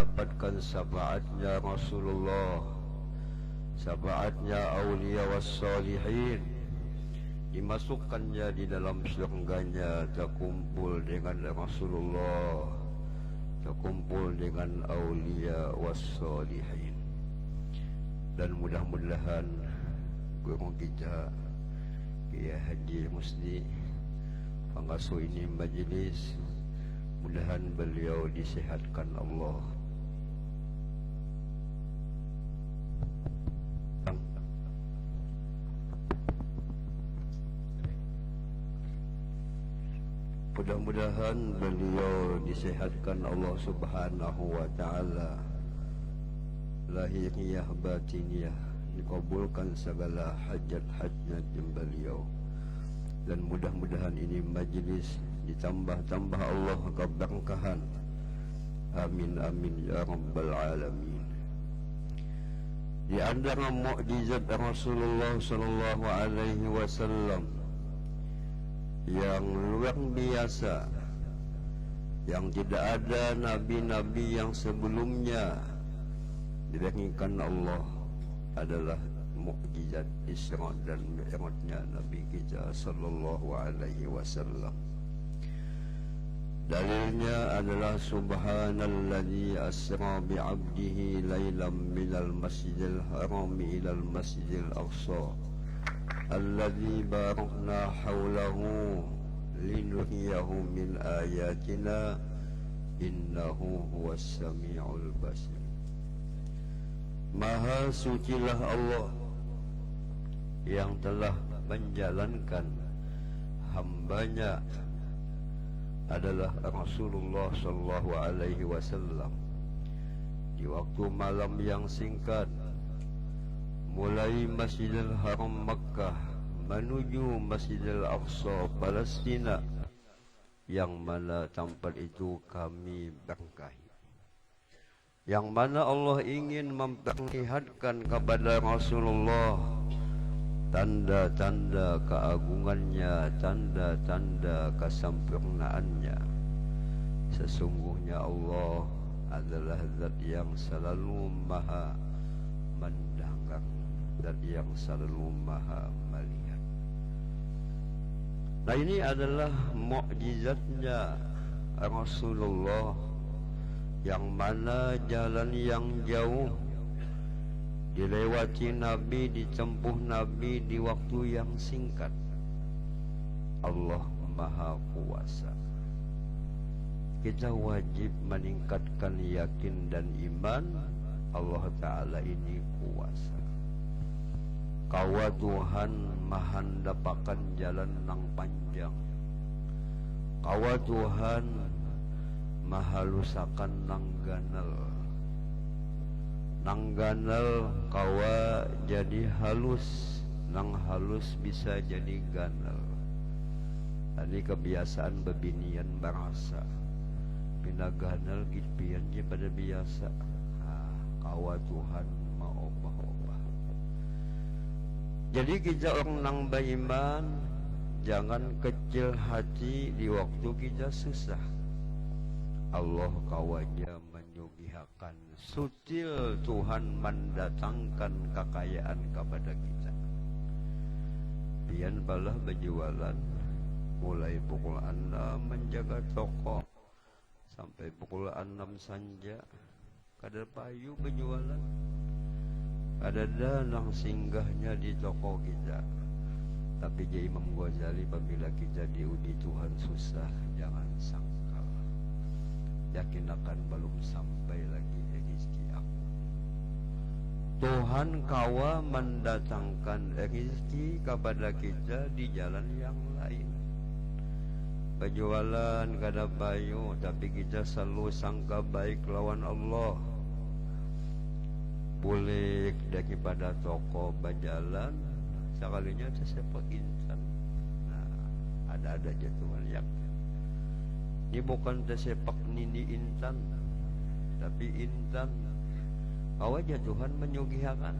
mendapatkan syafaatnya Rasulullah, syafaatnya aulia wassalihin, dimasukkannya di dalam surganya, terkumpul dengan Rasulullah, terkumpul dengan aulia wassalihin. Dan mudah-mudahan guru kita Kiai Haji Musni pengasuh ini majlis, mudahan beliau disehatkan Allah. Mudah-mudahan beliau disehatkan Allah Subhanahu wa ta'ala, lahiriah batiniah, dikabulkan segala hajat-hajat beliau. Dan mudah-mudahan ini majlis ditambah-tambah Allah keberkahan. Amin amin ya rabbal alamin. Di antara mukjizat Rasulullah sallallahu alaihi wasallam yang luar biasa, yang tidak ada nabi-nabi yang sebelumnya diberikan Allah, adalah mukjizat Isra dan Mi'rajnya Nabi kita sallallahu alaihi wasallam. Dalilnya adalah subhanalladzi asra bi'abdihi lailan minal masjidil haram ilal masjidil aqsa alladzi barakna haulahu linuriyahu min ayatina innahu huwas samiul basir. Maha sucilah Allah yang telah menjalankan hambanya adalah Rasulullah sallallahu alaihi wasallam di waktu malam yang singkat, mulai Masjidil Haram Makkah menuju Masjidil Aqsa Palestina, yang mana tempat itu kami berkahi, yang mana Allah ingin memperlihatkan kepada Rasulullah tanda-tanda keagungannya, tanda-tanda kesempurnaannya. Sesungguhnya Allah adalah zat yang selalu maha mendengar, zat yang selalu maha melihat. Nah, ini adalah mukjizatnya Rasulullah, yang mana jalan yang jauh dilewati Nabi, ditempuh Nabi di waktu yang singkat. Allah Maha Kuasa. Kita wajib meningkatkan yakin dan iman Allah Ta'ala ini kuasa. Kawa Tuhan mahandapakan jalan nang panjang. Kawa Tuhan mahalusakan nang ganal. Nang ganal kawa jadi halus, nang halus bisa jadi ganal. Ini kebiasaan bebinian barasa. Pina ganal gitpian je pada biasa. Kawa Tuhan mau obah-obah. Jadi kita orang nang beriman, jangan kecil hati di waktu kita susah. Allah kawanya menyugihakan, sutil Tuhan mendatangkan kekayaan kepada kita. Pian balah berjualan, mulai pukul 6 menjaga toko sampai pukul 6 saja. Kadar payu berjualan, ada danang singgahnya di toko kita. Tapi je Imam Ghazali, apabila kita diuji Tuhan susah, jangan sangkal, yakin akan belum sampai lagi rezeki aku. Tuhan kawa mendatangkan rezeki kepada kita di jalan yang lain. Berjualan kada bayu, tapi kita selalu sangka baik lawan Allah. Boleh daripada toko berjalan, sekalinya tersepak insan. Nah, ada aja Tuhan yang ini bukan tersepak nini insan, tapi insan. Awaja Tuhan menyugihakan.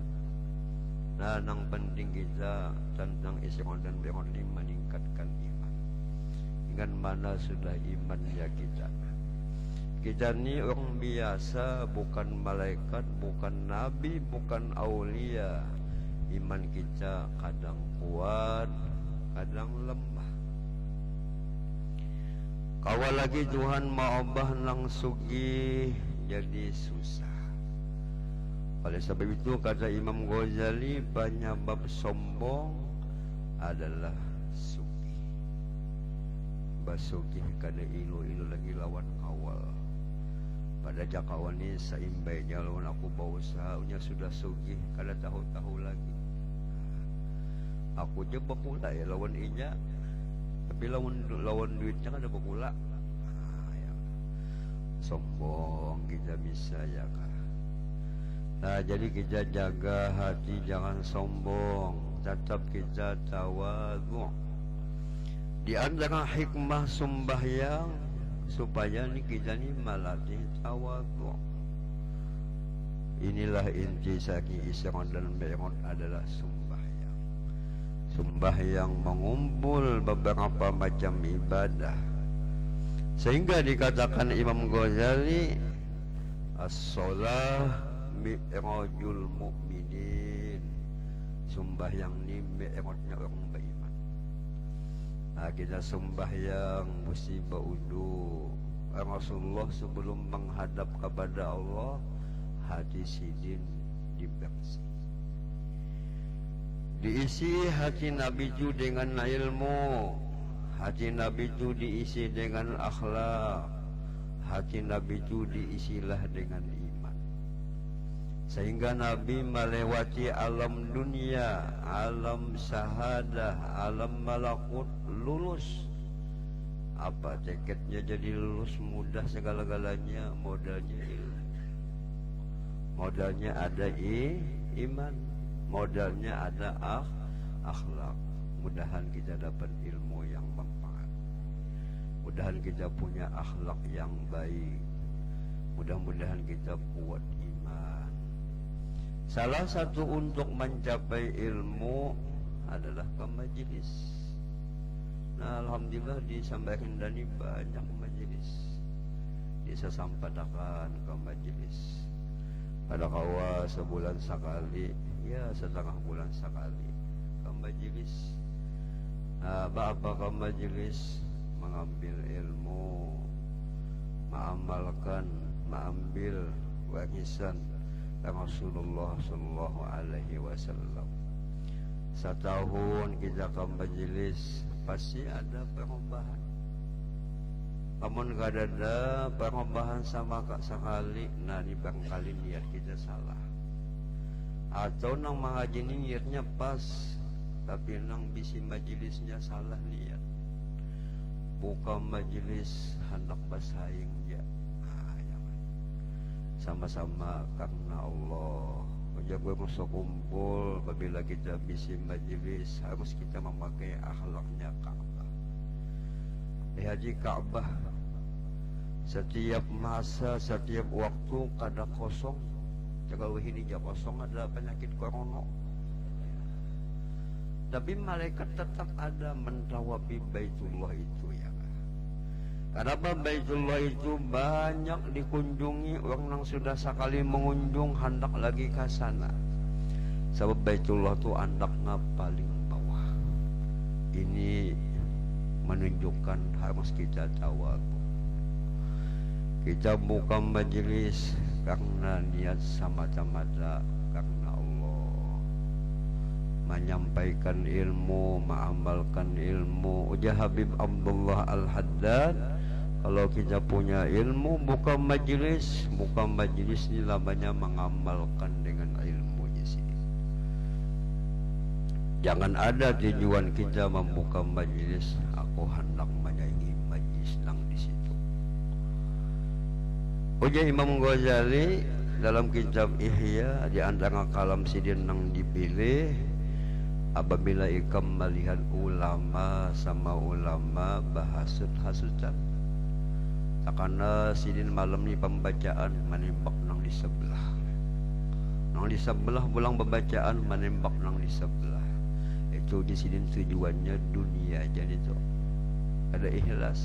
Nah, nang penting kita tentang Isra dan Mi'raj ini meningkatkan iman. Dengan mana sudah imannya kita? Kita ni orang biasa, bukan malaikat, bukan nabi, bukan aulia. Iman kita kadang kuat, kadang lemah. Kawal lagi Tuhan maobah nang sugih jadi susah. Oleh sebab itu kata Imam Ghazali, penyebab sombong adalah sugih. Basugih kada ilu-ilu lagi lawan kawal. Pada jakawan ni saimbainya lawan aku bawa usahanya sudah sugih, kada tahu-tahu lagi. Aku je bakula ya lawan inya, tapi lawan duitnya kada bakula. Ya. Sombong kita bisa ya kah? Nah, jadi kita jaga hati jangan sombong, tetap kita tawadhu. Di antara hikmah sembahyang supaya ni kita ni melatih tawadhu. Inilah inti saking Isra dan Mi'raj adalah sembahyang. Sembahyang mengumpul beberapa macam ibadah. Sehingga dikatakan Imam Ghazali, as-shalah mi'rajul mu'minin. Sembahyang ni mi'rajnya orang beriman. Nah, kita sembahyang mesti berwudu. Rasulullah sebelum menghadap kepada Allah, hati sidin dibersih. Diisi hati Nabi itu dengan ilmu. Hati Nabi itu diisi dengan akhlak. Hati Nabi itu diisilah dengan iman. Sehingga Nabi melewati alam dunia, alam syahadah, alam malakut, lulus. Apa tiketnya jadi lulus? Mudah segala-galanya, modalnya ilmu. Modalnya ada iman, modalnya ada akhlak. Mudahan kita dapat ilmu yang manfaat. Mudahan kita punya akhlak yang baik. Mudah-mudahan kita kuat iman. Salah satu untuk mencapai ilmu adalah ke majelis. Nah, alhamdulillah di Samarinda ini banyak majelis. Bisa sampaikan ke majelis. Pada kawa sebulan sekali, ya setengah bulan sekali ke majelis. Apa ke majelis? Mengambil ilmu, mengamalkan, mengambil warisan Rasulullah Sallallahu Alaihi Wasallam. Setahun kita ke majelis, pasti ada perubahan. Namun kada ada perubahan sama sekali, nah ini barangkali niat kita salah. Atau nang mengaji ni niatnya pas, tapi nang bisi majelisnya salah niat. Buka majelis hendak bersaing ya. Sama-sama karena Allah. Menjaga musuh kumpul, apabila kita bisi majelis harus kita memakai akhlaknya Ka'bah. Haji Ka'bah setiap masa, setiap waktu kada kosong. Kalau ini dia kosong ada penyakit corona. Tapi malaikat tetap ada mentawafi Baitullah itu ya. Kenapa Baitullah itu banyak dikunjungi orang yang sudah sekali mengunjung hendak lagi ke sana. Sebab Baitullah itu andaknya paling bawah. Ini menunjukkan harus kita tawadhu. Kita buka majelis karena niat semata-mata karena Allah. Menyampaikan ilmu, mengamalkan ilmu. Ujar Habib Abdullah Al-Haddad, kalau kita punya ilmu buka majelis ini namanya mengamalkan dengan ilmu di sini. Jangan ada tujuan kita membuka majelis, aku hendak menyaingi majelis nang di situ. Ujar Imam Ghazali dalam kitab Ihya, di antara kalam sidin nang dipilih, apabila ikam melihat ulama sama ulama bahasut-hasutan, takana sidin malam ni pembacaan menembak nang di sebelah. Nang di sebelah pulang pembacaan menembak nang di sebelah. Itu di sidin tujuannya dunia jadi itu. Ada ikhlas.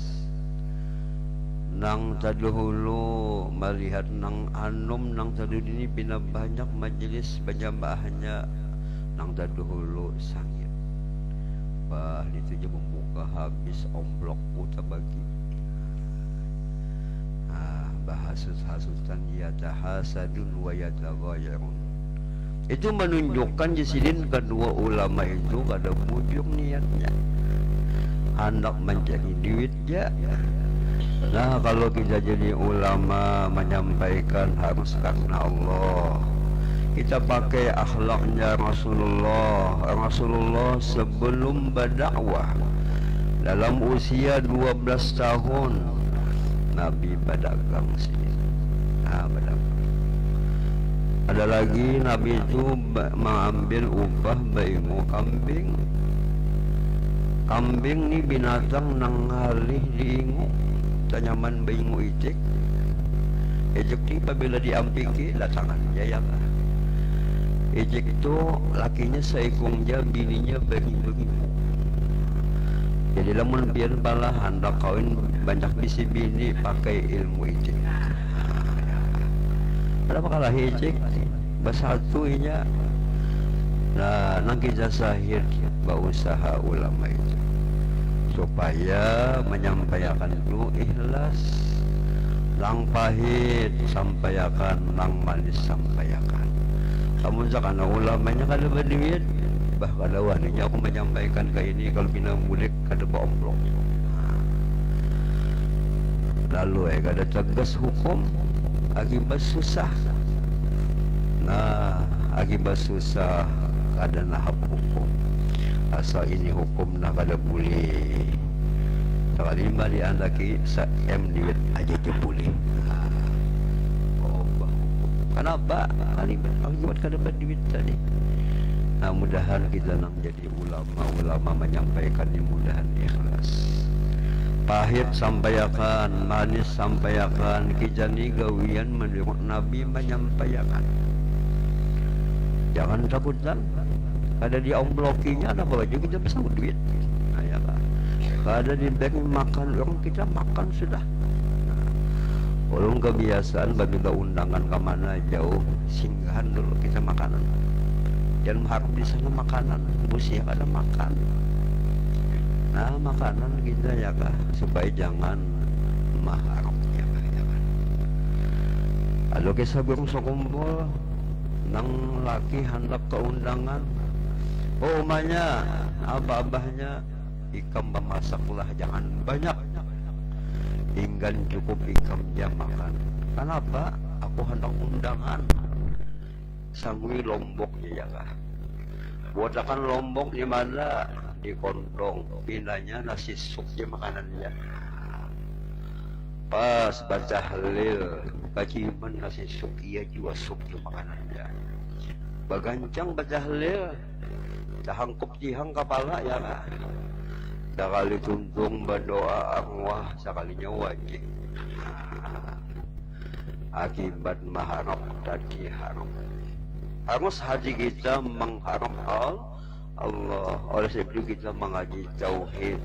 nang taduhulu melihat nang anom nang tadu ini bina banyak majelis penjambahannya nang taduhulu sangit bah itu je membuka habis omblok puta bagi bahasut-hasutan yatahasadun wa yataghayarun. Itu menunjukkan jesidin kedua ulama itu kada bujuk niatnya hendak mencari duit ya. Nah kalau kita jadi ulama menyampaikan harus karena Allah, kita pakai akhlaknya Rasulullah. Rasulullah sebelum berdakwah dalam usia 12 tahun Nabi berdagang sini. Berdagang. Ada lagi Nabi itu mengambil upah baingu kambing. Kambing ni binatang nang halih diingu tanyaman baingu ijek ni apabila diampiki latangan jaya lah. Ijek itu lakinya seikungnya bininya beribu-ribu. Jadi lamun biar bala hendak kawin banyak bisi bini pakai ilmu ijek. Ada makalah ijek bersatu inya. Nah nang kita sahir berusaha ulama itu supaya menyampaikan itu ikhlas, nang pahit sampaikan, nang manis sampaikan. Kamu sakana ulamanya kada berduit, bah kada waninya aku menyampaikan ke ini kalau bina mulik kada bomblok. Lalu kada tegas hukum akibat susah. Nah akibat susah kada nahap hukum. Asal ini hukum nak kada boleh. Terlima di anda ki sa-M duit aja je boleh. Kenapa? Akibat kada berduit tadi. Nah mudahan kita nak jadi ulama menyampaikan ini mudahan ikhlas. Pahit sampaikan, manis sampaikan, kijani gawian menurut Nabi menyampaikan. Jangan takutan. Ada di omblokinya ada baju kita bisa duit. Nah, ya kan. Ada di bank makan orang kita makan sudah. Ulun kebiasaan bila undangan ke mana jauh singgahan dulu kita makanan. Jangan mengharap di sana makanan, musia ada makan. Nah makanan kita ya kah supaya jangan mengharap ya kah. Kalau kisah burung sekumpul nang laki hendak ke undangan. Oh umanya abah-abahnya ikam memasaklah jangan banyak, hingga cukup ikam jam makan. Kenapa? Aku hendak undangan sangui lombok ya kah. Buatakan lombok di mana di kondong, pinanya nasi sup je makanannya. Pas baca halil, baciman nasi sup iya juga sup je makanannya. Bagancang baca halil. Dahangkup jihang kepala ya kah. Dah kali tuntung berdoa arwah sekalinya wajib. Akibat mengharap tadi haram. Harus hati kita mengharap Allah. Oleh sebab itu kita mengaji tauhid.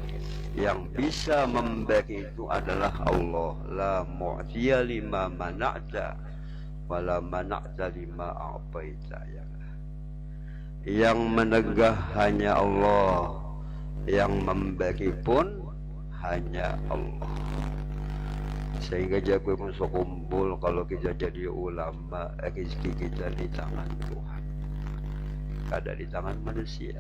Yang bisa memberi itu adalah Allah. La mu'tiya lima mana'ta wala mana'ta lima a'paita ya. Yang menegah hanya Allah, yang memberi pun hanya Allah. Sehingga jago musuh kumpul kalau kita jadi ulama, rezeki kita di tangan Tuhan, kada di tangan manusia.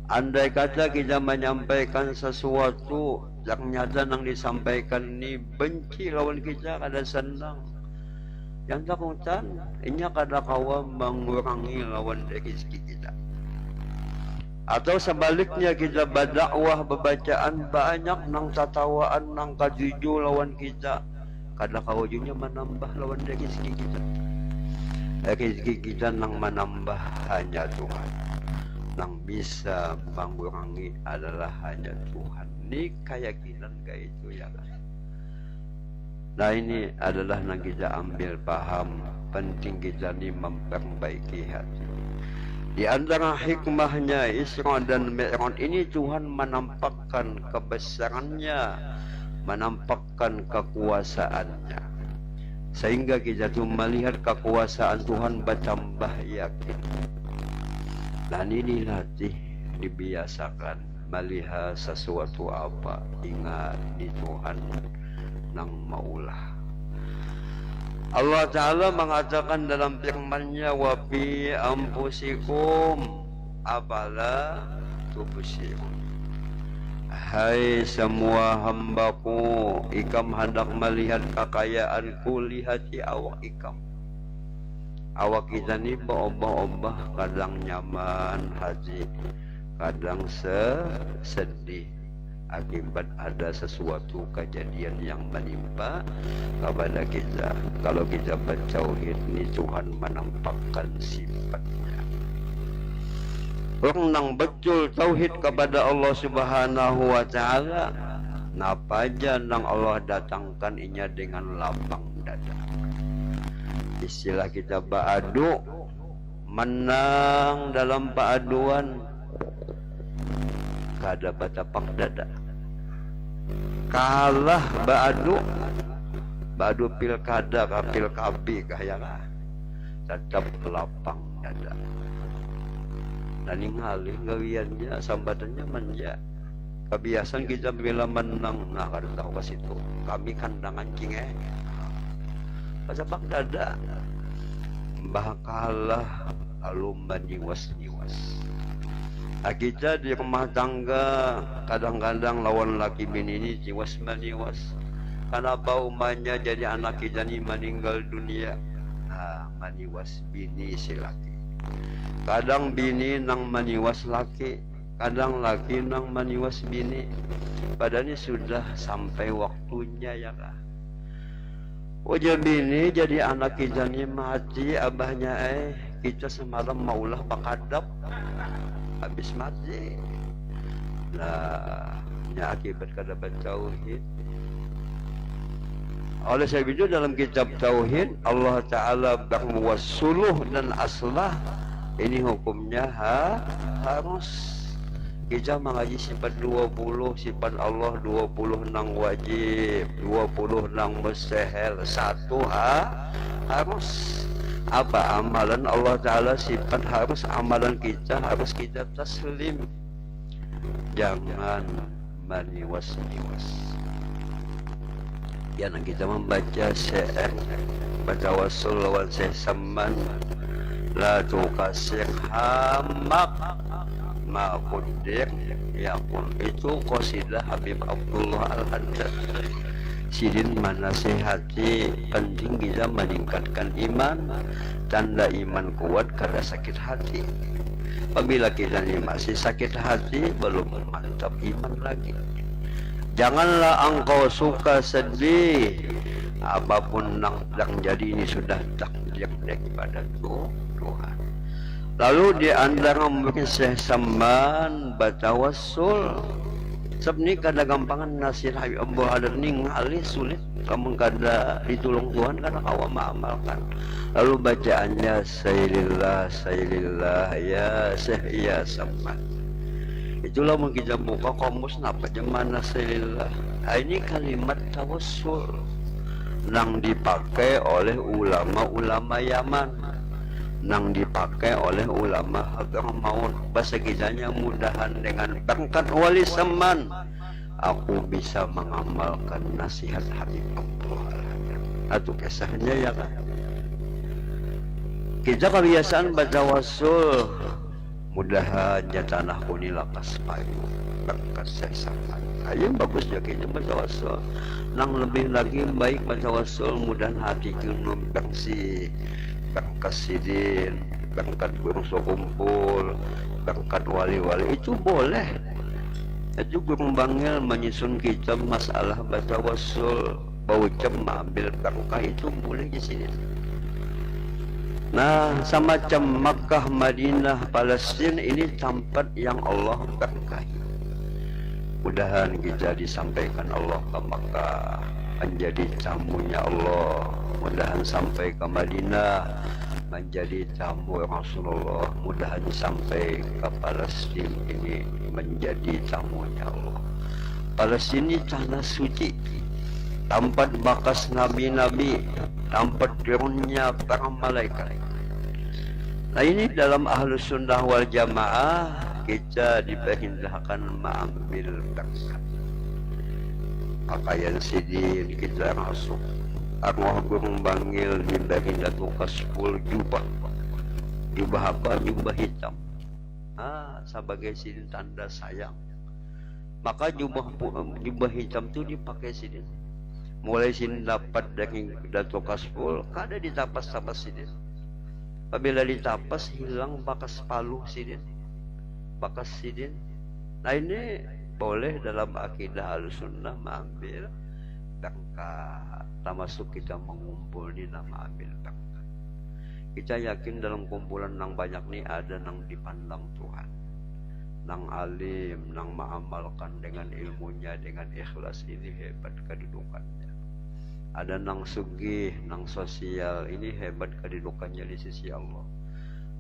Andai kata kita menyampaikan sesuatu yang nyata yang disampaikan ini benci lawan kita, kada senang. Yang takutan, ini kada kawa mengurangi lawan rezeki kita. Atau sebaliknya kita berdakwah bebacaan banyak nang tatawaan nang kajuju lawan kita, kada kawa juga menambah lawan rezeki kita. Rezeki kita nang menambah hanya Tuhan. Nang bisa mengurangi adalah hanya Tuhan. Ini keyakinan kayak itu ya kan. Nah ini adalah yang kita ambil paham. Penting kita ini memperbaiki hati. Di antara hikmahnya Isra dan Mi'raj ini Tuhan menampakkan kebesarannya, menampakkan kekuasaannya, sehingga kita tuh melihat kekuasaan Tuhan bertambah yakin. Dan ini latih dibiasakan melihat sesuatu apa, ingat di Tuhan nang maulah. Allah Ta'ala mengatakan dalam firman-Nya, wa fi anfusikum afala tubsirun. Hai semua hambaku, ikam hendak melihat kekayaanku, lihat di awak ikam. Awak kita ni berubah-ubah, kadang nyaman hati, kadang sedih akibat ada sesuatu kejadian yang menimpa kepada kita. Kalau kita bertauhid ni, Tuhan menampakkan sifatnya. Orang nang betul tauhid kepada Allah Subhanahu wa Ta'ala, napa aja nang Allah datangkan inya dengan lapang dada. Istilah kita beradu, menang dalam paaduan kada batapak dada, kalah beradu pilkada kah pilkabi kah ya kah, tetap lapang dada. Dan ingali gawiannya sambatannya manja. Kebiasaan kita bila menang, nah kada tahu ke situ kami kandang anjing batapak dada, mbah kalah lalu meniwas-niwas. Kita di rumah tangga kadang-kadang lawan laki bini ini jiwas maniwas. Kenapa umanya jadi anak kita ini meninggal dunia? Maniwas bini si laki. Kadang bini nang maniwas laki, kadang laki nang maniwas bini. Padahal ini sudah sampai waktunya ya kah? Ujar bini jadi anak kita ini mati, abahnya kita semalam maulah bakadap. Habis mati. Nah, ini akibat kada bertauhid. Oleh sebab itu dalam kitab tauhid Allah Ta'ala bermuwassuluh dan aslah, ini hukumnya harus. Kita mengaji sifat 20, sifat Allah 20 nang wajib, 20 nang mustahil, 1 harus. Apa amalan Allah Ta'ala sifat harus, amalan kita harus kita taslim. Jangan maniwas-niwas. Yang kita membaca syair, baca wasul lawan sesaman, la tukasir hamak ma kudir yakun. Itu qasidah Habib Abdullah Al-Haddad. Sidin menasihati penting kita meningkatkan iman. Tanda iman kuat karena sakit hati. Apabila kita ini masih sakit hati, belum mantap iman lagi. Janganlah engkau suka sedih. Apapun yang jadi ini sudah takdir daripada Tuhan. Lalu di antara mungkin sesaman batawassul. Sebab ni kada gampangan nasihat Habib Abdul Haddad ni ngalih sulit. Kamu kada ditolong Tuhan kada kawa mengamalkan. Lalu bacaannya sayyidillah ya sehya saman. Itulah mungkin kita buka kamus napa mana sayyidillah. Ini kalimat tawassul yang dipakai oleh ulama-ulama Yaman, yang dipakai oleh ulama Hadramaut. Bahasa kitanya mudahan dengan berkat wali saman aku bisa mengamalkan nasihat Habib Abdullah. Atau kisahnya ya kan. Kita kebiasaan baca wasul, mudahan tanah kuni lapas payu berkat saya saman. Ayo bagusnya kita baca wasul. Nang lebih lagi baik baca wasul, mudahan hati kita bersih. Berkat sidin, berkat burung kumpul, berkat wali-wali itu boleh. Itu burung bangil menyusun kitab masalah baca wasul, bau ucap mengambil berkah itu boleh di sini. Nah, semacam Makkah, Madinah, Palestina ini tempat yang Allah berkahi. Mudahan kita disampaikan Allah ke Makkah, menjadi tamunya Allah. Mudahan sampai ke Madinah, menjadi tamu Rasulullah. Mudahan sampai ke Palestina ini menjadi tamunya Allah. Palestina tanah suci. tempat bakas nabi-nabi, tempat turunnya para malaikat. Nah ini dalam Ahlus Sunnah wal Jamaah kita diperintahkan mengambil berkat. Pakaian sidin kita masuk. Arwah burung bangil diberi datu kasful jubah. Jubah apa? Jubah hitam. Sebagai sidin tanda sayang. Maka jubah hitam itu dipakai sidin. Mulai sidin dapat dari datu kasful, kada ditapas-tapas sidin. Apabila ditapas hilang bakas paluh sidin. Bakas sidin. Nah ini boleh dalam akidah Ahlussunnah mengambil berkat. Termasuk kita mengumpul di nama ambil berkat. Kita yakin dalam kumpulan nang banyak ni ada nang dipandang Tuhan, nang alim, nang mengamalkan dengan ilmunya, dengan ikhlas. Ini hebat kedudukannya. Ada nang sugih, nang sosial. Ini hebat kedudukannya di sisi Allah.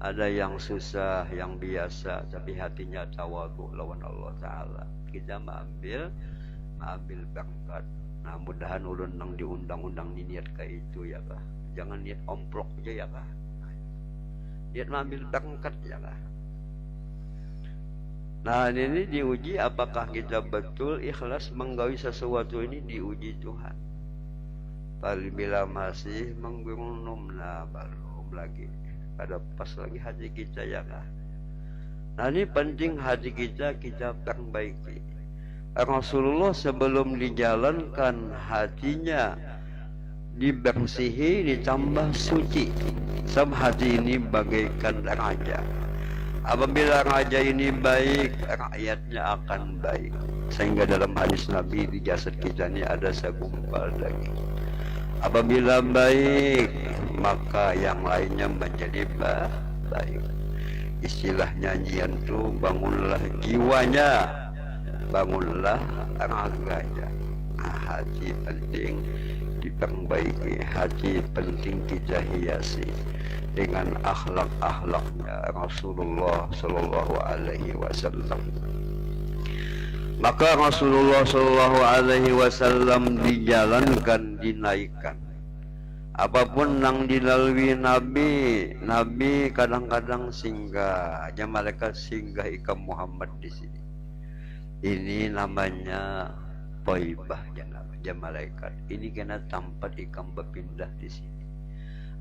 Ada yang susah, yang biasa, tapi hatinya tawadhu lawan Allah Ta'ala. Kita mengambil berkat. Nah mudahan ulun nang diundang-undang ni niat ke itu ya kah. Jangan niat omplok aja ya kah. Niat mengambil berkat ya kah. Nah ini diuji apakah kita betul ikhlas menggawi sesuatu ini, diuji Tuhan. Bila masih menggunumna belum lagi. Pada pas lagi hati kita ya kah. Nah ini penting hati kita perbaiki. Rasulullah sebelum dijalankan hatinya dibersihi, ditambah suci. Sebab hati ini bagaikan raja. Apabila raja ini baik, rakyatnya akan baik. Sehingga dalam hadis Nabi di jasad kita ini ada segumpal daging. Apabila baik, maka yang lainnya menjadi baik. Istilah nyanyian itu bangunlah jiwanya, bangunlah raganya. Hati penting diperbaiki, hati penting kita hiasi dengan akhlak-akhlaknya Rasulullah Sallallahu Alaihi Wasallam. Maka Rasulullah Sallallahu Alaihi Wasallam dijalankan, dinaikkan. Apapun yang dilalui Nabi kadang-kadang singgah, aja malaikat singgah ikam Muhammad di sini. Ini namanya Thaibah ya malaikat. Ini kena tempat ikam berpindah di sini.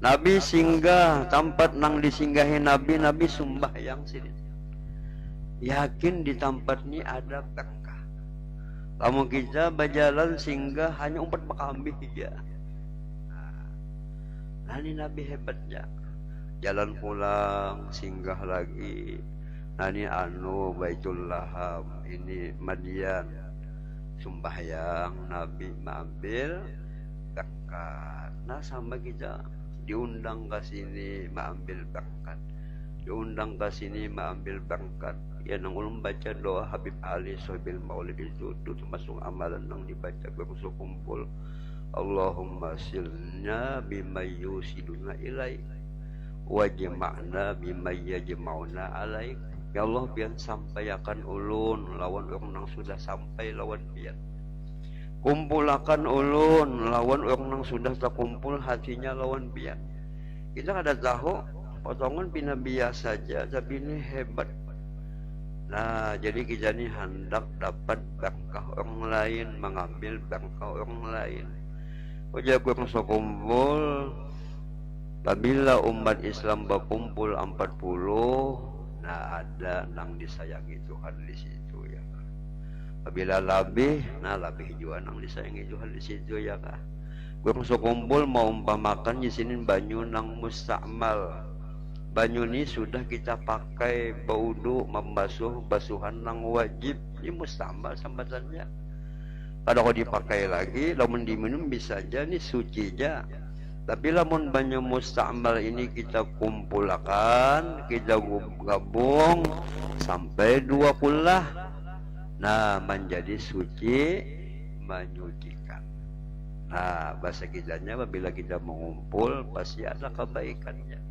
Nabi singgah tempat nang disinggahi Nabi sembahyang sini. Yakin di tempat ini ada berkah. Kamu kita berjalan singgah hanya umpat bakambih aja. Nah ini Nabi hebatnya. Jalan pulang singgah lagi. Nah ini Baitul Laham, ini Madian. Sembahyang Nabi mengambil berkat. Nah sama kita diundang ke sini mengambil berkat. Diundang ke sini mengambil berkat. Ya nang ulun baca doa Habib Ali Sohbil Maulid itu termasuk amalan yang dibaca berusuk kumpul. Allahumma silna bima yusiduna ilaik wajma'na bima yajma'una alaik. Ya Allah biar sampaikan ulun lawan orang yang sudah sampai lawan biar. Kumpulakan ulun lawan orang yang sudah terkumpul hatinya lawan biar. Kita kada tahu potongan pina biasa saja tapi ini hebat. Nah jadi kita ini hendak dapat berkah orang lain, mengambil berkah orang lain. Ujar kurang sekumpul. Apabila umat Islam berkumpul 40, nah ada nang disayangi Tuhan di situ ya. Apabila lebih, nah lebih juga nang disayangi Tuhan di situ ya kah. Kurang sekumpul mau umpamakan di sini banyu nang mustakmal. Banyu ini sudah kita pakai baudu membasuh basuhan nang wajib, ini mustakmal sambatannya. Kalau dipakai lagi, lamun diminum bisa aja nih sucinya. Tapi lamun banyu mustakmal ini kita kumpulkan, kita gabung sampai 2 kullah. Nah, menjadi suci, menyucikan. Nah, bahasa kitanya apabila kita mengumpul pasti ada kebaikannya.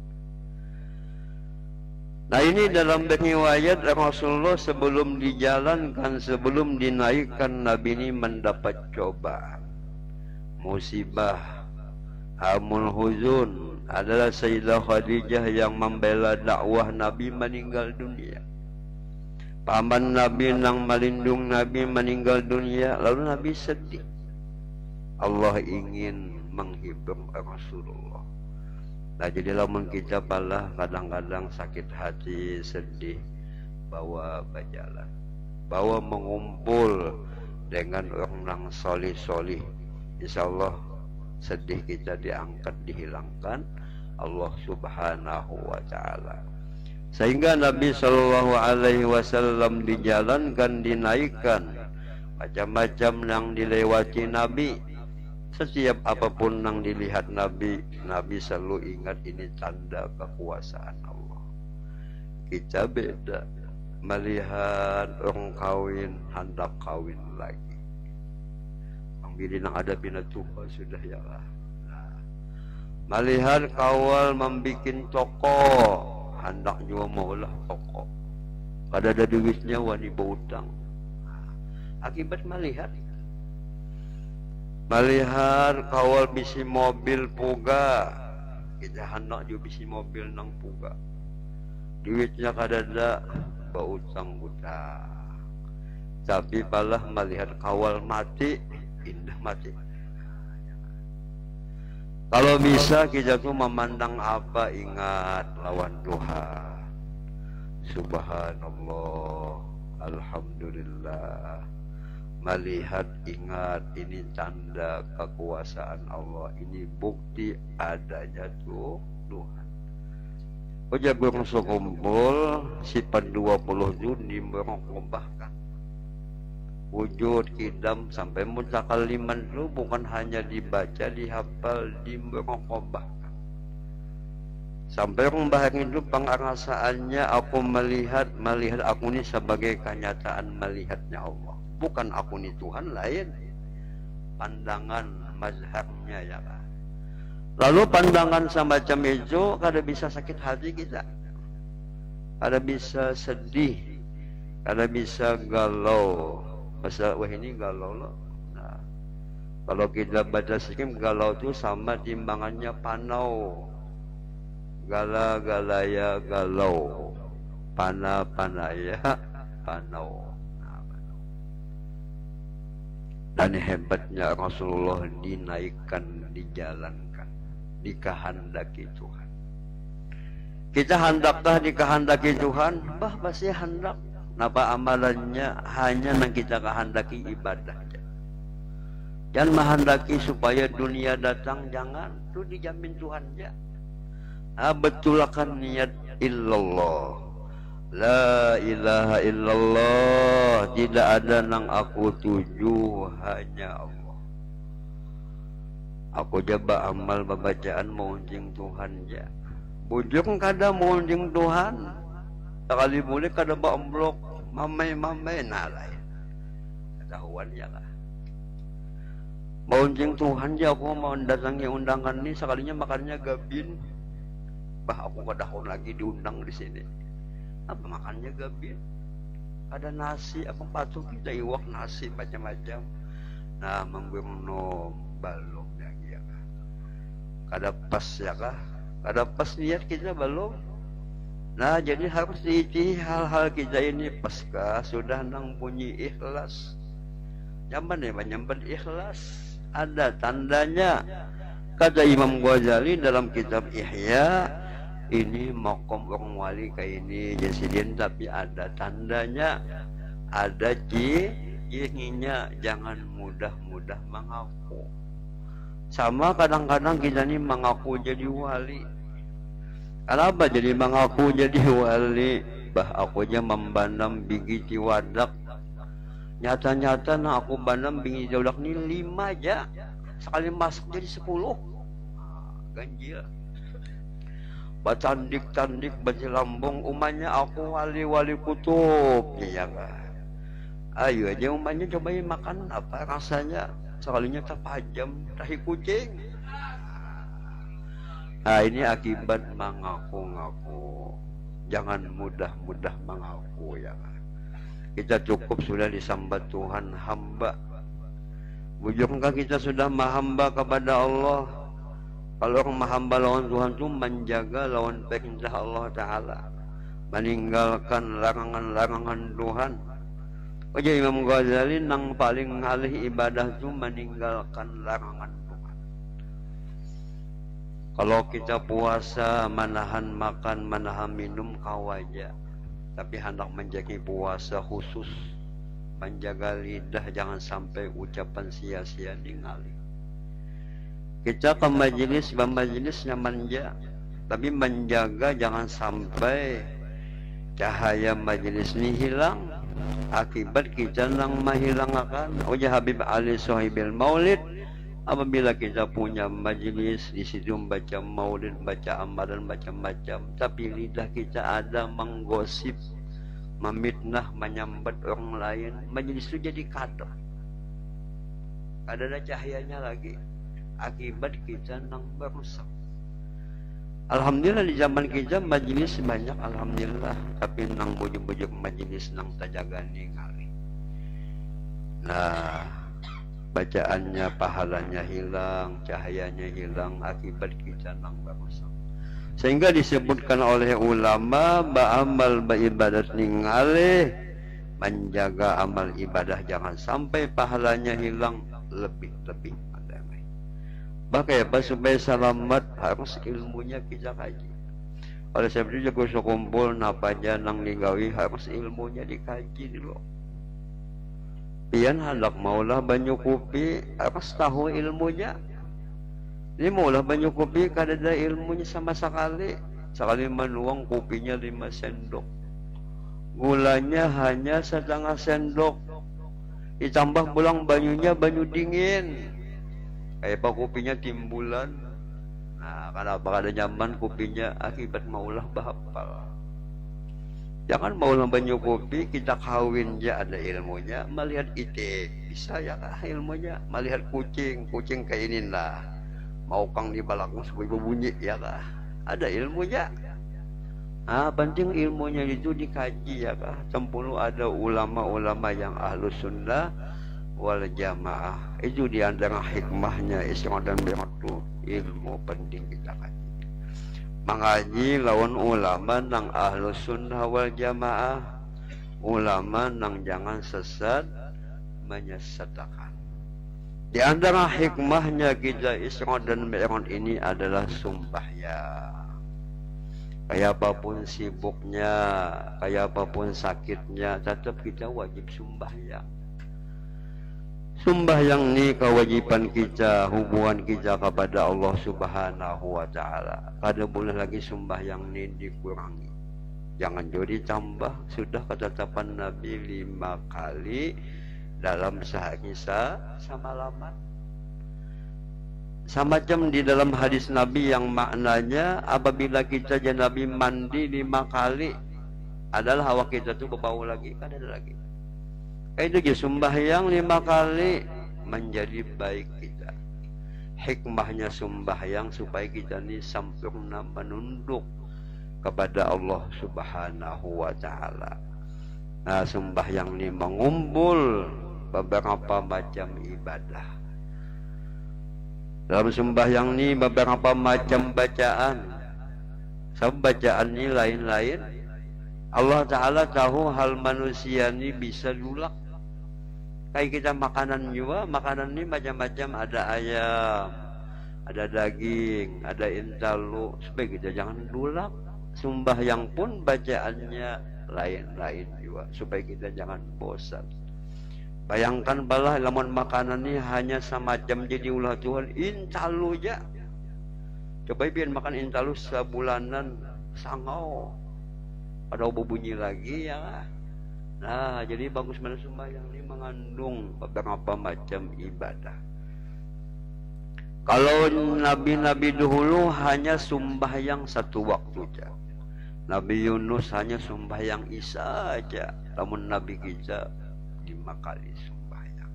Nah ini dalam riwayat Rasulullah sebelum dijalankan, sebelum dinaikkan Nabi ini mendapat cobaan. musibah, hamul huzun adalah Sayyidah Khadijah yang membela dakwah Nabi meninggal dunia. Paman Nabi nang melindung Nabi meninggal dunia, lalu Nabi sedih. Allah ingin menghibur Rasulullah. Nah jadi lamun kita pala kadang-kadang sakit hati, sedih, bawa berjalan, bawa mengumpul dengan orang solih-solih, insyaallah sedih kita diangkat, dihilangkan Allah subhanahu wa ta'ala. Sehingga Nabi Shallallahu Alaihi Wasallam dijalankan, dinaikkan, macam-macam yang dilewati Nabi. Setiap apapun yang dilihat Nabi, Nabi selalu ingat ini tanda kekuasaan Allah. Kita beda, melihat orang kawin, hendak kawin lagi. Ambilin yang ada bina Tuhan sudah ya lah. Melihat kawal membikin toko, hendak juga maulah toko. Kada ada duitnya wani berutang. Akibat melihat kawal bisi mobil puga, kita hendak juga bisi mobil nang puga. Duitnya kada ada, berutang hutang. Tapi malah melihat kawal mati, indah mati. Kalau bisa kita tuh memandang apa, ingat lawan Tuhan. Subhanallah, alhamdulillah. Melihat, ingat, ini tanda kekuasaan Allah. Ini bukti adanya tuh Tuhan. Oja burung sekumpul sifat 20 Juni merokobahkan wujud kidam sampai mutakaliman itu bukan hanya dibaca, dihafal, dimerokobahkan. Sampai orang bahari itu pengarasaannya aku melihat aku ini sebagai kenyataan melihatnya Allah. Bukan aku ini Tuhan, lain pandangan mazhabnya ya kan. Lalu pandangan semacam itu kada bisa sakit hati kita, kada bisa sedih, kada bisa galau. Masa wah ini galau loh. Nah, kalau kita baca sikit galau itu sama timbangannya panau. Gala-galaya galau, pana-panaya panau. Dan hebatnya Rasulullah dinaikkan, dijalankan, dikehendaki Tuhan. Kita hendakkah dikehendaki Tuhan? Bah pasti hendak. Napa amalannya hanya yang kita kehendaki ibadah. Jangan menghendaki supaya dunia datang, jangan. Itu dijamin Tuhan ya. Betulkan niat illallah. La ilaha illallah. Tidak ada nang aku tuju, hanya Allah. Aku jaba amal bacaan maunjing Tuhan ya. Bujung kada maunjing Tuhan. Sekali boleh kada baamblok mamai-mamai nalai. Ketahuan ya lah. Maunjing Tuhan ya aku mau datangi undangan ini sekalinya makannya gabin. Bah aku kadahon lagi diundang di sini. Apa makannya gabin? Ada nasi, apa patuh kita iwak nasi macam-macam. Nah, mengguno balong lagi ya kah. Kada pas ya kah? Kada pas niat kita balong. Nah, jadi harus diici hal-hal kita ini pasca sudah nang bunyi ikhlas. Nyaman ya, nyamban ikhlas. Ada tandanya. Kata Imam Ghazali dalam kitab Ihya, ini makom orang wali kayak ini jasidin, tapi ada tandanya. Ada cirinya, jangan mudah-mudah mengaku. Sama kadang-kadang kita ini mengaku jadi wali. Kenapa jadi mengaku jadi wali? Bah aku aja membanam biji wadak. Nyata-nyata nah aku banam biji wadak ini 5 aja. Sekali masuk jadi 10. Ganjil. Bacandik-candik baju lambung umanya aku wali-wali kutub. Iya kan? Ayo aja umanya cobain makan apa rasanya. Sekalinya terpajam tahi kucing. Nah ini akibat mengaku-ngaku. Jangan mudah-mudah mengaku ya. Kita cukup sudah disambat Tuhan hamba. Bujukkah kita sudah mahamba kepada Allah? Kalau orang mahamba lawan Tuhan itu menjaga lawan perintah Allah Ta'ala, meninggalkan larangan-larangan Tuhan. Oke, Imam Ghazali nang paling ngalih ibadah itu meninggalkan larangan Tuhan. Kalau kita puasa menahan makan, menahan minum kawaja, tapi hendak menjaga puasa khusus, menjaga lidah jangan sampai ucapan sia-sia ningali. Kita ke majelisnya manja, tapi menjaga jangan sampai cahaya majelis ini hilang akibat kita nang menghilangkan. Ujar Habib Ali Sohibil Maulid, apabila kita punya majelis di situ membaca maulid, baca amalan macam-macam, tapi lidah kita ada menggosip, memitnah, menyambat orang lain, majelis itu jadi kadar. Ada cahayanya lagi, akibat kita nang merusak. Alhamdulillah di zaman kita majelis banyak, alhamdulillah, tapi nang bujuk-bujuk majelis nang tajaga ningali. Nah, bacaannya pahalanya hilang, cahayanya hilang, akibat kita nang merusak. Sehingga disebutkan oleh ulama ba'amal ba'ibadat ningali, menjaga amal ibadah jangan sampai pahalanya hilang, lebih-lebih. Bagaimana supaya selamat, harus ilmunya kita kaji. Oleh sebab itu jago sekumpul napaja nang digawi, harus ilmunya dikaji dulu. Pian hendak maulah banyu kopi, harus tahu ilmunya. Ini maulah banyu kopi kadada ilmunya sama sekali. Sekali menuang kopinya 5 sendok, gulanya hanya setengah sendok, ditambah pulang banyunya banyu dingin. Kayak apa kopinya timbulan. Nah, karena ada zaman kopinya akibat maulah bahapal. Jangan maulah banyu kopi, kita kawin aja ada ilmunya, melihat itik bisa ya kah ilmunya, melihat kucing kayak ini lah, mau kang di balakang sebagai bunyi ya kah, ada ilmunya. Nah, penting ilmunya itu dikaji ya kah. Tempulu ada ulama-ulama yang ahlus sunnah wal jamaah, itu diantara hikmahnya Islam dan Mi'raj, ilmu penting kita kaji. Mengaji lawan ulama nang ahlus sunnah wal jamaah, ulama nang jangan sesat menyesatkan. Di antara hikmahnya kita Isra dan Mi'raj ini adalah sembahyang. Kayak apapun sibuknya, kayak apapun sakitnya, tetap kita wajib sembahyang. Sembahyang ni kewajiban kita, hubungan kita kepada Allah Subhanahu wa Ta'ala. Kada boleh lagi sembahyang ni dikurangi, jangan jadi tambah. Sudah ketetapan Nabi 5 kali dalam sehari semalaman. Semacam di dalam hadis Nabi yang maknanya apabila kita jadi Nabi mandi 5 kali adalah hawa kita tu berbau lagi, kada ada lagi. Itu je sembahyang 5 kali menjadi baik kita. Hikmahnya sembahyang supaya kita ni sempurna menunduk kepada Allah Subhanahu wa Ta'ala. Nah, sembahyang ni mengumpul beberapa macam ibadah. Dalam sembahyang ni beberapa macam bacaan. Sebab bacaan ni lain-lain. Allah Ta'ala tahu hal manusia ni bisa dulak. Kayak kita makanan juga, makanan ini macam-macam, ada ayam, ada daging, ada intalu, supaya kita jangan dulak. Sembahyang pun bacaannya lain-lain juga, supaya kita jangan bosan. Bayangkan balah lamun makanan ini hanya semacam jadi ulah Tuhan, intalu aja. Coba biar makan intalu sebulanan sangau, ada bunyi lagi ya. Nah, jadi bagus mana sembahyang ini mengandung beberapa macam ibadah. Kalau nabi-nabi dahulu hanya sembahyang 1 waktu saja. Nabi Yunus hanya sembahyang Isya saja. Namun Nabi kita 5 kali sembahyang.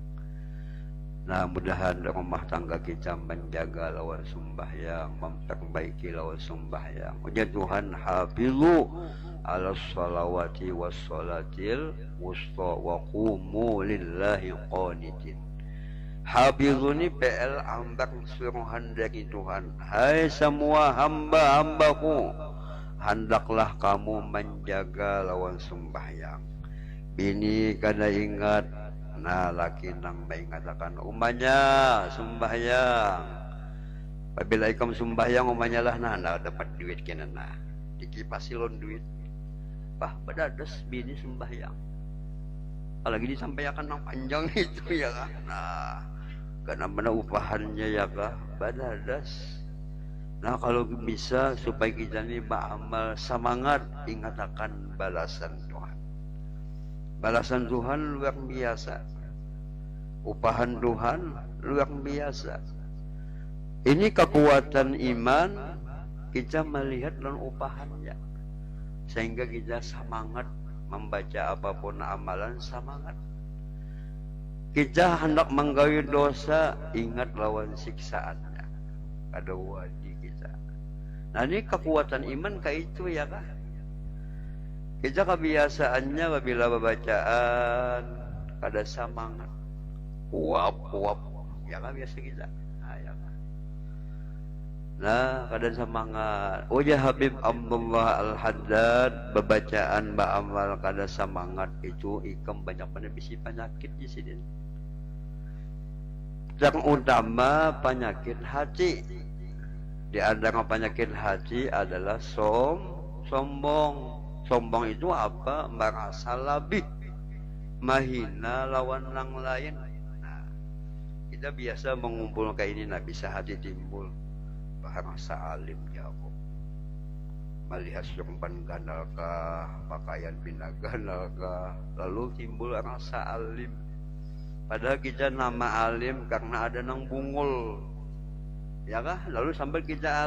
Nah, mudahan rumah tangga kita menjaga lawan sembahyang, memperbaiki lawan sembahyang. Ya Tuhan, hafizu ala salawati was salatil wusta wa qumu lillahi qanitin. Hafizuni PL ambak suruhan dari Tuhan. Hai semua hamba-hambaku, hendaklah kamu menjaga lawan sembahyang. Bini kada ingat, nah laki nang mengatakan umanya sembahyang. Apabila ikam sembahyang umanya lah nah dapat duit kena nah. Dikipasilon duit. Bah badadas bini sembahyang. Apalagi disampaikan nang panjang itu ya kan. Nah, karena mana upahannya ya kah badadas. Nah kalau bisa supaya kita ini beramal semangat ingat akan balasan Tuhan. Balasan Tuhan luar biasa. Upahan Tuhan luar biasa. Ini kekuatan iman kita melihat dan upahannya. Sehingga kita semangat membaca apapun amalan semangat. Kita hendak menggawi dosa ingat lawan siksaannya. Ada wajib kita. Nah ini kekuatan iman kayak itu ya kah? Kita kebiasaannya apabila bacaan ada semangat, kuap ya kan biasa kita. Nah, ya kan? Nah kada semangat. Oh ya Habib Abdullah Al-Haddad bacaan ba'amal kada semangat itu ikam banyak bisi penyakit di sini. Yang utama penyakit hati. Di antara penyakit hati adalah sombong. Sombong itu apa? Merasa lebih, mahina lawan yang lain. Nah, kita biasa mengumpul kayak ini, nah bisa hati timbul bahasa alim ya aku. Melihat sumpan ganalkah, pakaian bina ganalkah, lalu timbul rasa alim. Padahal kita nama alim karena ada nang bungul. Ya kah? Lalu sampai kita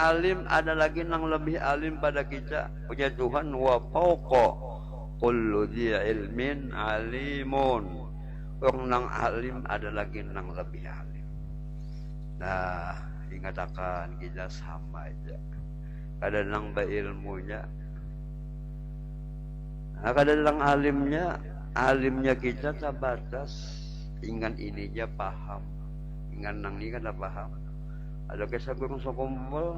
alim ada lagi nang lebih alim pada kita. Punya Tuhan wa fawqa kullu dzi ilmin alimun. Orang nang alim ada lagi nang lebih alim. Nah, ingat akan kita sama aja. Kada nang ba ilmunya. Nah, kada nang alimnya kita terbatas. Ingat ininya paham. Ingat nang ini kada paham. Ada kisah gurung sokumpul,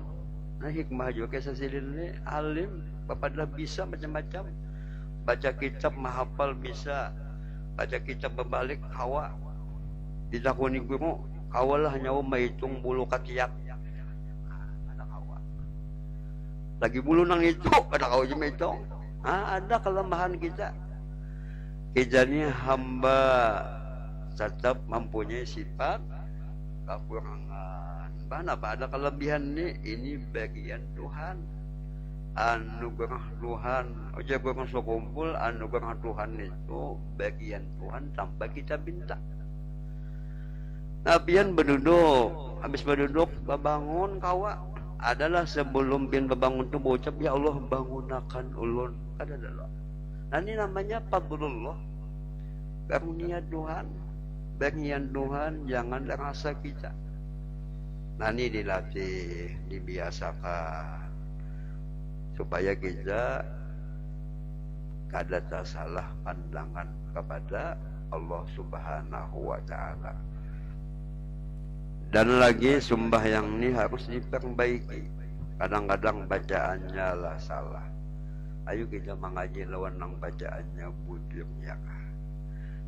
nah hikmah juga kisah silin ini alim, bapadlah bisa macam-macam. Baca kitab mahafal bisa, baca kitab berbalik kawa. Ditakuni guru, kawalah nyawa menghitung bulu katiak. Ada kawa. Lagi bulu nang itu, ada kawa juga hitung. Ada kelemahan kita. Kita ini hamba tetap mempunyai sifat kekurangan. Apa ada kelebihan ini bagian Tuhan, anugerah Tuhan. Ojo gua kumpul anugerah Tuhan itu bagian Tuhan tanpa kita minta. Nah pian berduduk, habis berduduk bangun kawa adalah sebelum pian bangun tu bocap ya Allah bangunakan ulun kada adalah. Nah ini namanya fadlullah, karunia Tuhan, bagian Tuhan jangan rasa kita. Nah ini dilatih, dibiasakan supaya kita kada salah pandangan kepada Allah Subhanahu wa Ta'ala. Dan lagi sembahyang ini harus diperbaiki. Kadang-kadang bacaannya lah salah. Ayo kita mengaji lawan nang bacaannya budurnya.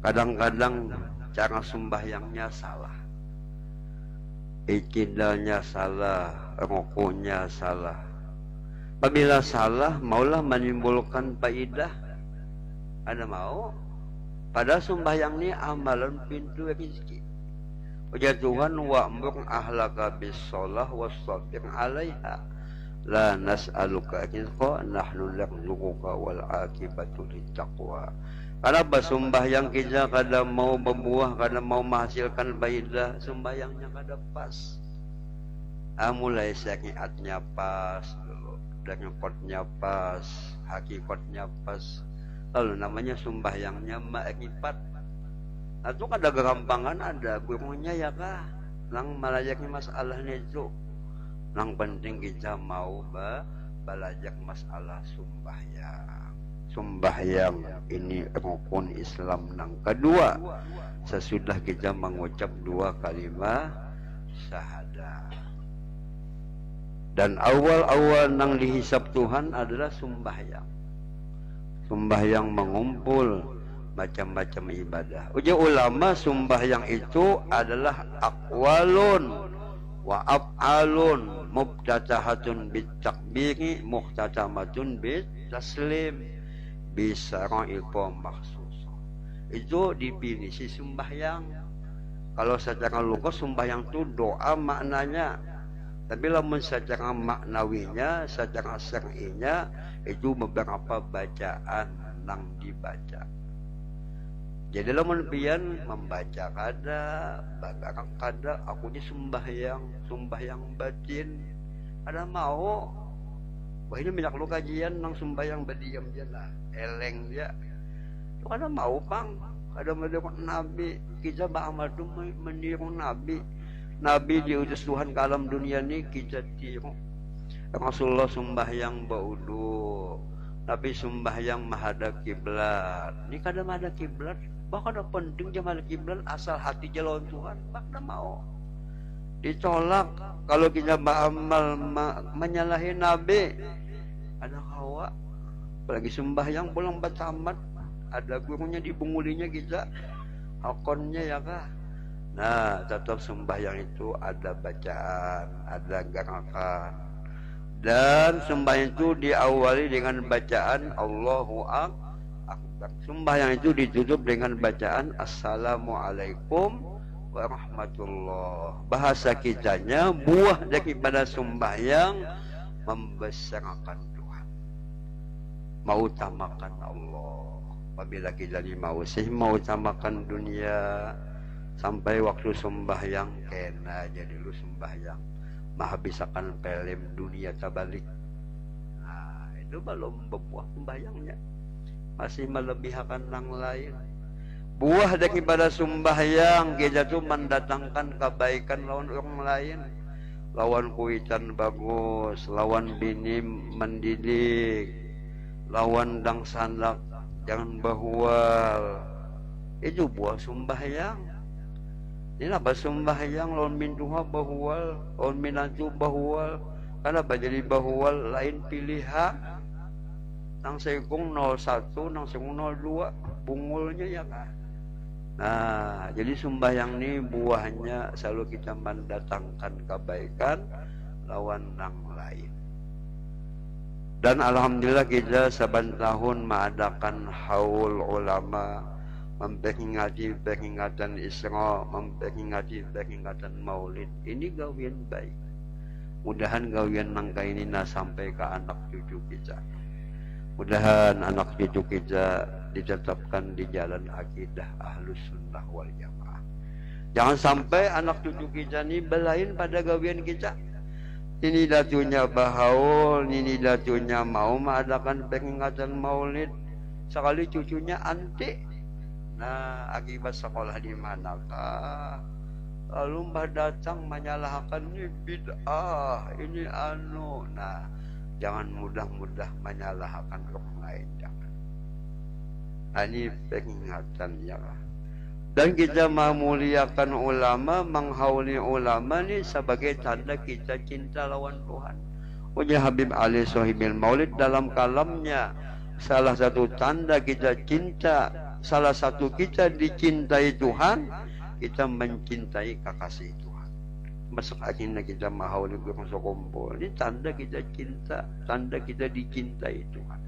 Kadang-kadang cara sembahyangnya salah. Ikidalnya salah, rukunya salah. Apabila salah, maulah menimbulkan faidah. Ada mau? Pada sembahyang ini amalan pintu rezeki. Ya Tuhan wa'mur ahlaka bis-shalah was-sabir 'alaiha. La nas'aluka rizqa nahnu narzuquka wal 'aqibatu lit-taqwa. Karena sembahyang kita kadang mau berbuah, kadang mau menghasilkan faidah, sembahyangnya kada pas. Mulai syariatnya pas dulu, rekotnya pas, hakikatnya pas. Lalu namanya sembahyangnya ma'rifat. Nah itu kada gagampangan ada gurunya ya kah? Nang melayaknya masalahnya itu. Nang penting kita mau belajar masalah sembahyang. sembahyang ini rukun Islam yang kedua sesudah kita mengucap 2 kalimat syahadat. Dan awal-awal nang dihisap Tuhan adalah sembahyang. Sembahyang mengumpul macam-macam ibadah. Ujar ulama sembahyang itu adalah aqwalun wa af'alun mubtadahatun bit takbiri muhtatamatun bit taslim bisara'il makhsus. Itu definisi sembahyang. Kalau secara lugas sembahyang itu doa maknanya. Tapi lamun secara maknawinya, secara syar'inya itu beberapa bacaan yang dibaca. Jadi lamun pian membaca kada, bagarang kada, akunya sembahyang batin. Ada mau? Wah ini minyak lu kajian nang sembahyang berdiam dia lah, eleng dia. Itu kada mau pang, kada meniru Nabi. Kita beramal tu meniru Nabi. Nabi diutus Tuhan ke alam dunia ni kita tiru. Rasulullah sembahyang baudu, Nabi sembahyang menghadap kiblat. Ni kada menghadap kiblat, bahkan ada penting je menghadap kiblat asal hati jalan Tuhan, bahkan mau ditolak. Kalau kita beramal menyalahi Nabi, ada hawa. Apalagi sembahyang pulang bertamat, ada gurunya dibungulinya kita, hakonnya ya kah? Nah, tetap sembahyang itu ada bacaan, ada gerakan. Dan sembahyang itu diawali dengan bacaan Allahu Akbar. Sembahyang itu ditutup dengan bacaan Assalamualaikum warahmatullah. Bahasa kitanya buah daripada sembahyang membesarkan Tuhan, mengutamakan Allah. Apabila kita mau utamakan dunia, sampai waktu sembahyang kena jadi lu sembahyang menghabiskan film dunia tabalik. Nah itu belum berbuah sembahyangnya, masih melebihkan yang lain. Buah daripada sembahyang kita tuh mendatangkan kebaikan lawan orang lain, lawan kuitan bagus, lawan bini mendidik, lawan dang sandak jangan bahual. Itu buah sembahyang. Ini apa sembahyang lawan minduha bahual, lawan minantu bahual. Kenapa jadi bahual lain pilihan? Nang sekung 01, nang sekung 02, bungulnya ya kan. Nah, jadi sembahyang ini buahnya selalu kita mendatangkan kebaikan lawan nang lain. Dan alhamdulillah kita saban tahun mengadakan haul ulama, memperingati peringatan Isra, memperingati peringatan Maulid. Ini gawian baik. Mudahan gawian nangka ini sampai ke anak cucu kita. Mudahan anak cucu kita ditetapkan di jalan akidah Ahlus Sunnah wal Jamaah. Jangan sampai anak cucu kita ini belain pada gawian kita. Ini datunya bahaul, ini datunya mau mengadakan peringatan Maulid, sekali cucunya anti. Nah, akibat sekolah di manakah? Lalu mbah datang menyalahkan ini bid'ah, ini anu. Nah, jangan mudah-mudah menyalahkan orang lain, jangan. Nah, ini peringatan ya. Dan kita memuliakan ulama, menghauli ulama ini sebagai tanda kita cinta lawan Tuhan. Punya Habib Ali Sohibil Maulid dalam kalamnya, salah satu tanda kita cinta, salah satu kita dicintai Tuhan, kita mencintai kekasih Tuhan. Masuk akhirnya kita mahauli berkumpul kumpul. Ini tanda kita cinta, tanda kita dicintai Tuhan.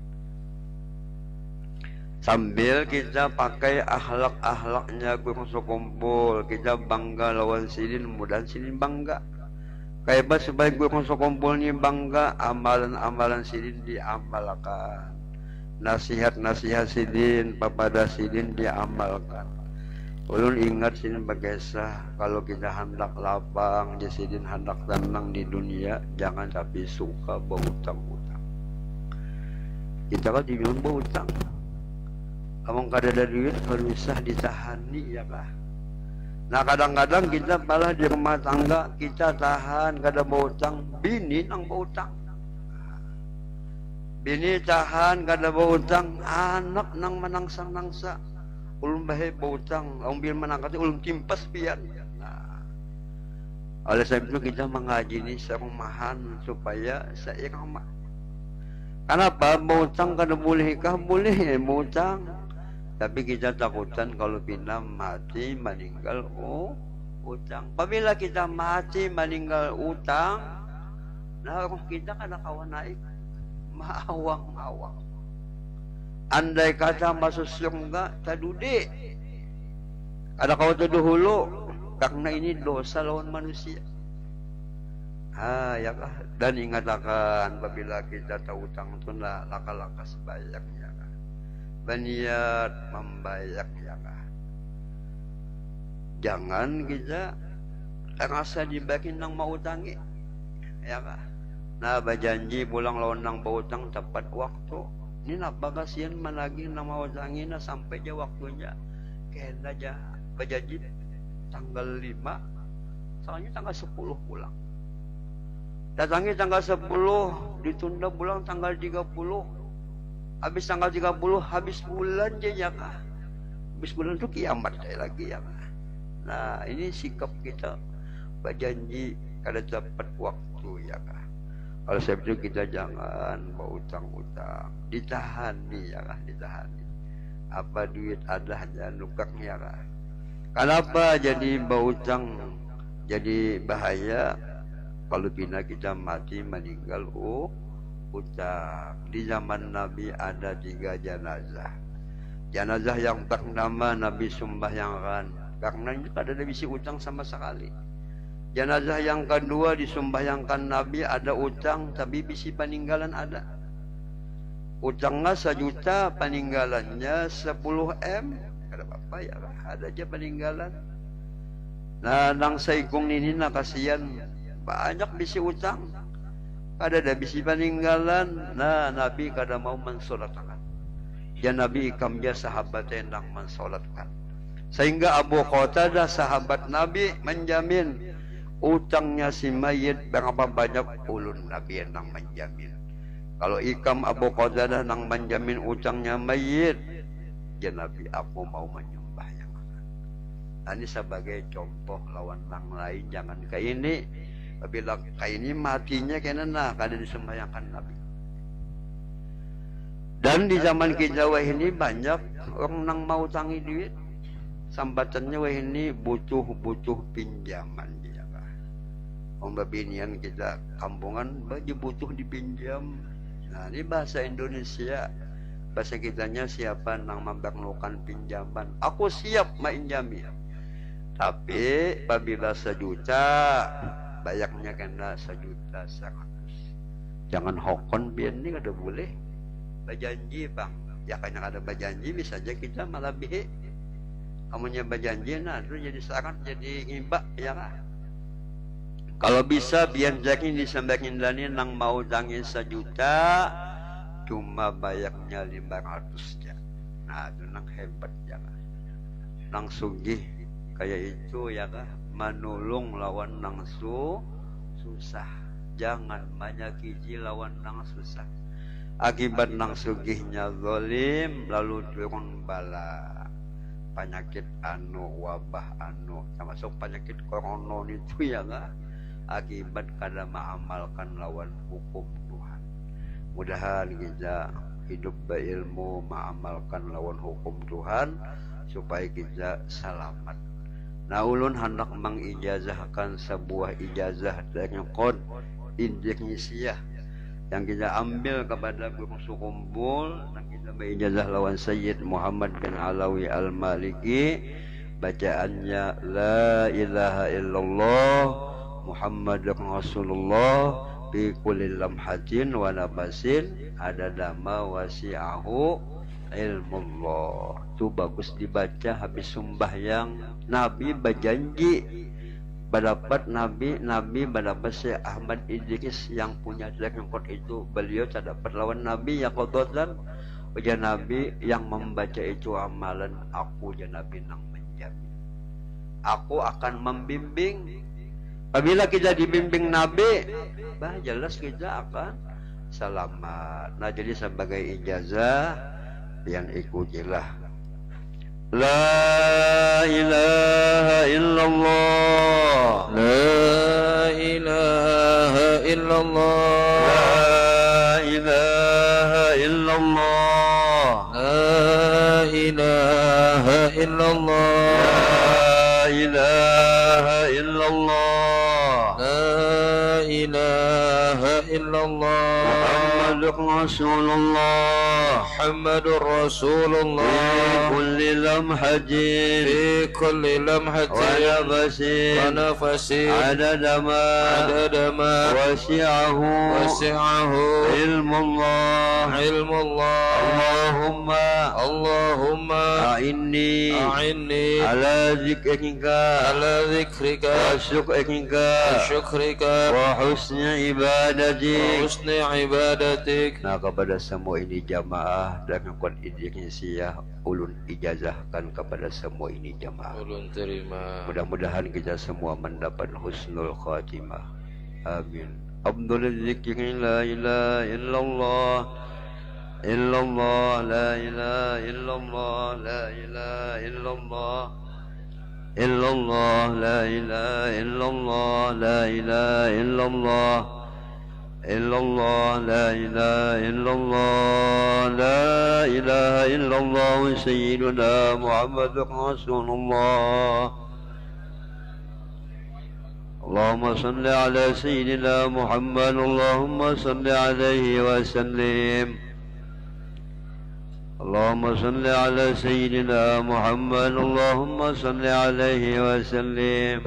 Sambil kita pakai akhlak-akhlaknya berkumpul kumpul, kita bangga lawan sidin, mudah sidin bangga. Kayak supaya berkumpul kumpul ini bangga, amalan-amalan sidin diamalkan. Nasihat-nasihat sidin, papada sidin diamalkan. Ulun ingat sidin berkisah, kalau kita hendak lapang, ya sidin hendak tenang di dunia, jangan tapi suka berhutang-hutang. Kita kan dibilang berhutang. Kamu kada ada duit, kalau usah ditahani ya kah? Nah kadang-kadang kita malah di rumah tangga, kita tahan, kada berhutang, bini nang berhutang. Bini tahan kada bautang anak nang manangsang-nangsa ulun bahe bautang ambil menangkat ulun timpas pian. Nah, oleh sebab itu kita mengaji ini serumahan supaya seirama. Kenapa bautang kada boleh kah? Boleh bautang. Tapi kita takutan kalau pindah mati meninggal utang. Apabila kita mati meninggal utang, nah kita kada kawan naik. Maawang-awang. Andai kata masuk surga tadudi. Ada kau tuduhulu karena ini dosa lawan manusia. Ya kah? Dan ingat akan apabila kita tahu utang itu laka-laka sebayarnya. Berniat membayar ya kah? Jangan kita rasa dibakin nang mau utangi. Ya kah? Nah, berjanji pulang lawan nang bautang tepat waktu. Ini napa kasihan managi nang mau utangi na sampai aja waktunya. Kena aja berjanji tanggal 5, soalnya tanggal 10 pulang. Datangi tanggal 10, ditunda pulang tanggal 30. Habis tanggal 30, habis bulan aja ya kah? Habis bulan itu kiamat lagi ya kah? Nah, ini sikap kita berjanji kada tepat waktu ya kah? Kalau saya itu kita jangan berutang-utang, ditahan nih ya kah, ditahan. Apa duit ada aja nukaknya kah? Kenapa jadi berutang jadi bahaya? Kalau bina kita mati meninggal utang. Di zaman Nabi ada 3 jenazah. Jenazah yang pertama Nabi sembahyangkan karena ini kada ada bisi utang sama sekali. Jenazah yang kedua disumbayangkan Nabi ada utang tapi bisi peninggalan ada. Utangnya 1 juta, peninggalannya 10 M. Kada apa-apa ya, ada aja peninggalan. Nah, nang saikung ini na kasihan banyak bisi utang. Kada ada bisi peninggalan. Nah, Nabi kada mau mensolatkan. Ya Nabi ikamnya sahabat yang mensolatkan. Sehingga Abu Qatadah sahabat Nabi menjamin utangnya si mayit berapa banyak ulun Nabi yang menjamin. Kalau ikam Abu Qatadah nang menjamin utangnya mayit, ya Nabi aku mau menyembah yang mana. Nah, ini sebagai contoh lawan nang lain jangan kayak ini. Apabila kayak ini matinya kena nah kada disembahyangkan Nabi. Dan di zaman kita wah ini banyak orang nang mau tangi duit. Sambatannya wah ini butuh pinjaman. Pembabinian kita kampungan baju butuh dipinjam. Nah, ini bahasa Indonesia. Bahasa kitanya siapa nang memperlukan pinjaman, aku siap mainjami. Tapi apabila 1 juta bayarnya kena 1.100.000. Jangan hokon biar ini kada boleh. Berjanji bang, ya kanya ada berjanji bisa aja kita malah bihi. Kamunya berjanji nah itu jadi syarat jadi ngibak ya kan. Kalau bisa biar jadi disambakin dani nang mau dangin 1 juta cuma bayarnya 500 ya. Nah itu nang hebat ya kan. Nang sugih kayak itu ya kan, manulung lawan nang susah. Jangan menyakiti lawan nang susah. Akibat nang sugihnya zalim lalu turun bala. Penyakit wabah termasuk penyakit corona itu ya kan. Akibat kada mengamalkan lawan hukum Tuhan. Mudahan kita hidup berilmu mengamalkan lawan hukum Tuhan supaya kita selamat. Nah ulun hendak mengijazahkan sebuah ijazah dari Qod Indonesia yang kita ambil kepada guru sukumpul dan kita berijazah lawan Sayyid Muhammad bin Alawi Al-Maliki. Bacaannya la ilaha illallah Muhammadur Rasulullah bi kulli lamhatin wa nabasin ada dama wasi'ahu ilmullah. Itu bagus dibaca habis sembahyang. Nabi berjanji berdapat Nabi berdapat Syekh Ahmad Idris yang punya rekod itu. Beliau tak dapat lawan Nabi ya qadatan. Ujar Nabi yang membaca itu amalan aku ya Nabi nang menjamin. Aku akan membimbing. Apabila kita dibimbing Nabi, bah jelas kita akan selamat. Nah, jadi sebagai ijazah yang ikutilah La ilaha illallah, La ilaha illallah, La ilaha illallah, La ilaha illallah, La ilaha illallah, La ilaha illallah, Muhammadur Rasulullah, Muhammadur Rasulullah, fi kulli lamhatin fi kulli wa lamhatin wa nafasin nafasin adada ma adada ma wasi'ahu wasi'ahu ilmullah. ilmullah. Allahumma A'inni a'inni ala zikrika ala dzikrika wa syukrika wa syukrika wa husni wa ibadatik. husni ibadatik. Nah, kepada semua ini jamaah dan kawan Indonesia ulun ijazahkan kepada semua ini jamaah. Ulun terima. Mudah-mudahan kita semua mendapat husnul khatimah. Amin. Abdul zikri la ilaha illallah, illallah, la ilaha illallah, la ilaha illallah, illallah, la ilaha illallah, la ilaha illallah, illallah, la ilaha illallah, la ilaha illallah, sayyiduna Muhammadur Rasulullah. اللهم صل على سيدنا محمد، اللهم صل عليه وسلم. اللهم صل على سيدنا محمد، اللهم صل عليه وسلم.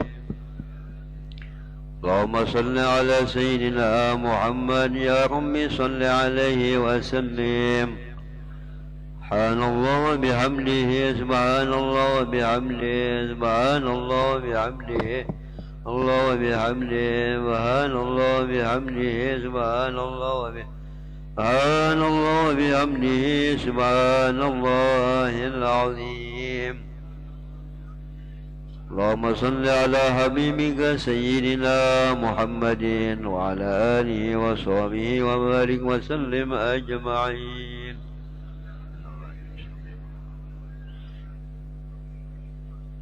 اللهم صل على سيدنا محمد يا رب صل عليه وسلم. سبحان الله وبحمده، سبحان الله وبحمده، سبحان الله وبحمده، الله وبحمده، سبحان الله وبحمده، سبحان الله وبحمده، سبحان الله وبحمده، سبحان الله العظيم. اللهم صل على حبيبك سيدنا محمد وعلى آله وصحبه وبارك وسلم أجمعين.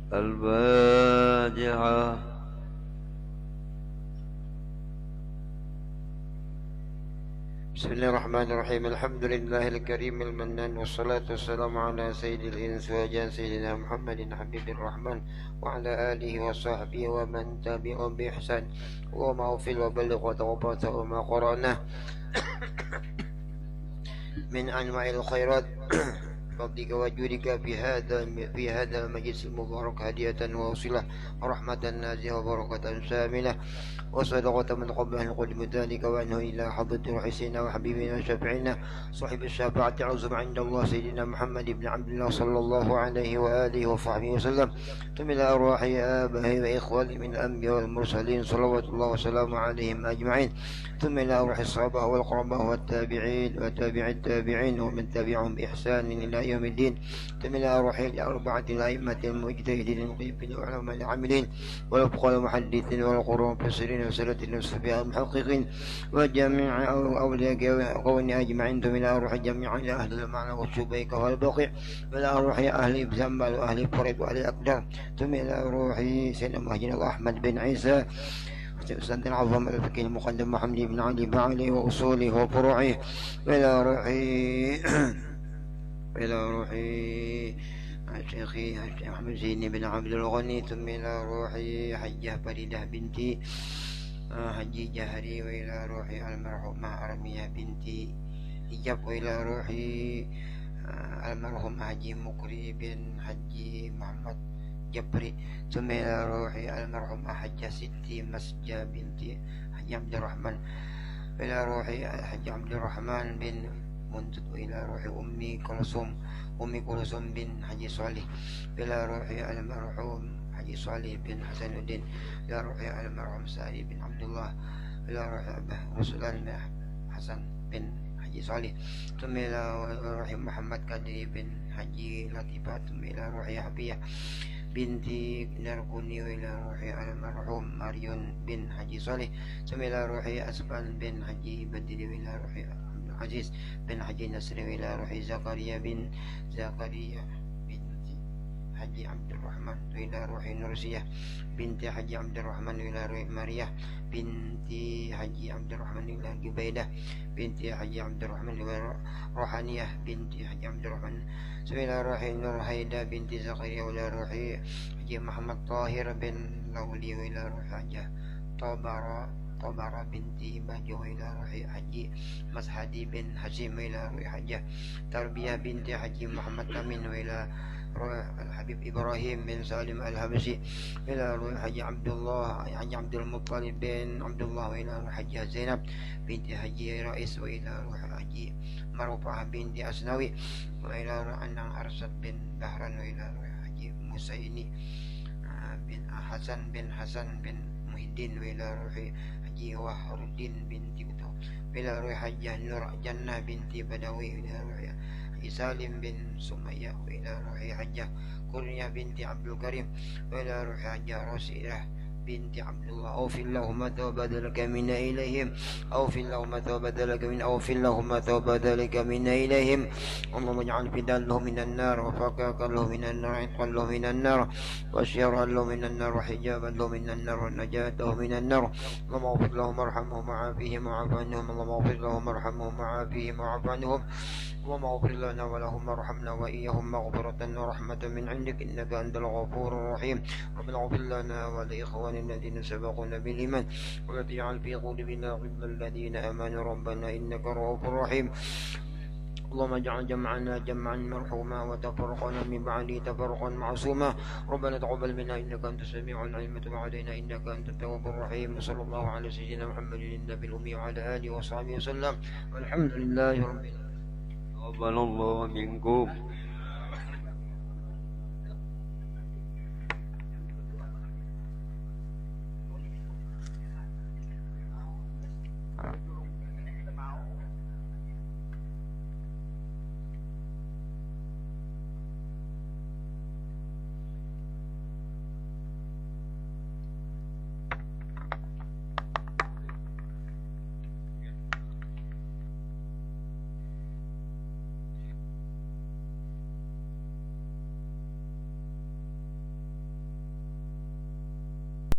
الفاتحة. بسم الله الرحمن الرحيم. الحمد لله الكريم المنان، والصلاة والسلام على سيد الإنس والجان سيدنا محمد حبيب الرحمن وعلى آله وصحبه ومن تبعهم بإحسان. اللهم اغفر وبلغ وتوبة وما قرأناه من أنواع الخيرات بفضلك وجودك في هذا المجلس المبارك هدية ووصلة ورحمة نازلة وبركة شاملة وصدقة من قبل أن نقدم ذلك وأنه إلى حضرة روحنا وحبيبنا وشفيعنا صاحب الشفاعة العظمى عند الله سيدنا محمد بن عبد الله صلى الله عليه وآله وصحبه وسلم. ثم إلى أرواح آبائه وإخوانه من الأنبياء والمرسلين صلوات الله وسلامه عليهم أجمعين. ثم إلى أرواح الصحابة والقرباء والتابعين وتابع التابعين ومن تبعهم بإحسان إلى يوم الدين. ثم إلى أرواح الأربعة الأئمة المجتهدين المقيمين والعلماء العاملين والأفقال المحدثين والقرون المفسرين وسلة الصحابة المحققين وجميع أولياء قوم أجمعين. ثم إلى أرواح جميع أهل المعنى والشبيك والبقيع وإلى أرواح أهل الزمل وأهل الفرد وأهل الأقدار. ثم إلى أرواح سيدنا مهجن أحمد بن عيسى أستاذ العظم الفقيه المقدم محمد بن علي بعلي وأصوله وفروعه. وإلى روحي شيخي محمد زين بن عبد الغني. ثم إلى روحي حجة فريدة بنتي حجي جهري. وإلى روحي المرحومة أرمية بنتي إجاب. وإلى روحي المرحوم حجي مكري بن حجي محمد جبري. ثم إلى روحي المرحومة حجة ستي مسجة بنتي حجي عبد الرحمن. وإلى روحي حجي عبد الرحمن بن منتد. وإلى روحي أمي كلثوم بن حجي صالح. إلى روحي المرحوم حجي صالح بن حسن الدين. إلى روحي المرحوم سالي بن عبد الله. إلى روحي أبه رسولان حسن بن حجي صالح. ثم إلى روحي محمد قادري بن حجي لطيفة. ثم إلى روحي حبية بنت نركوني وإلى روح المرحوم مريم بن حجي صالح ثم إلى روح أسفل بن حجي بدر وإلى روح عبد العزيز بن حجي نصر وإلى روح زكريا بن زكريا بنت حجي عبد الرحمن وإلى روح نورسية بنت حجي عبد الرحمن وإلى روح ماريا بنت حجي عبد الرحمن إلى جبيدة بنت حجي عبد الرحمن إلى روحانية بنت حجي عبد الرحمن إلى روح نور هيدا بنت زكريا وإلى روح حجي محمد طاهر بن لولي وإلى روح حجة طبرة بنت باجو إلى روح حجي مسحدي بن حسيم إلى روح حجة تربية بنت حجي محمد أمين وإلى روح الحبيب إبراهيم بن سالم الهبسي إلى روح حجي عبد الله حجي عبد المطلب بن عبد الله وإلى روح حجي زينب بنت حجي رئيس وإلى روح حجي مرفعة بنت أسنوي وإلى روح أنعم أرسد بن بهران وإلى روح حجي مسيني بن حسن بن محيدين وإلى روح حجي وحر الدين بنت بتو وإلى روح حجي نور جنة بنت بدوي وإلى روح حجي سالم بن سمية وإلى روح حجي كورنيا بنت عبد الكريم وإلى روح حجي رسيلة بنت عبد الله أوفي اللهم توبدلك من إليهم أوفي اللهم توبدلك من أوفي اللهم توبدلك من إليهم اللهم اجعل فداء له من النار وفكاك له من النار عتقا له من النار وشيرا له من النار وحجابا له من النار ونجاة له من النار اللهم اغفر لهم وارحمهم وعافهم وعاف عنهم اللهم اغفر لهم وارحمهم وعافهم وعاف عنهم اللهم اغفر لنا ولهم وارحمنا وإياهم مغفرة ورحمة من عندك إنك أنت الغفور الرحيم ربنا اغفر لنا ولإخواننا الذين سبقونا بالإيمان ولا تجعل في قلوبنا غلا الذين آمنوا ربنا إنك رؤوف رحيم اللهم اجعل جمعنا جمعا مرحوما وتفرقنا من بعده تفرقا معصوما ربنا تقبل منا انك انت السميع العليم وتب علينا انك انت التواب الرحيم وصلى الله على سيدنا محمد النبي الامي وعلى اله وصحبه وسلم والحمد لله رب العالمين. تقبل الله منكم.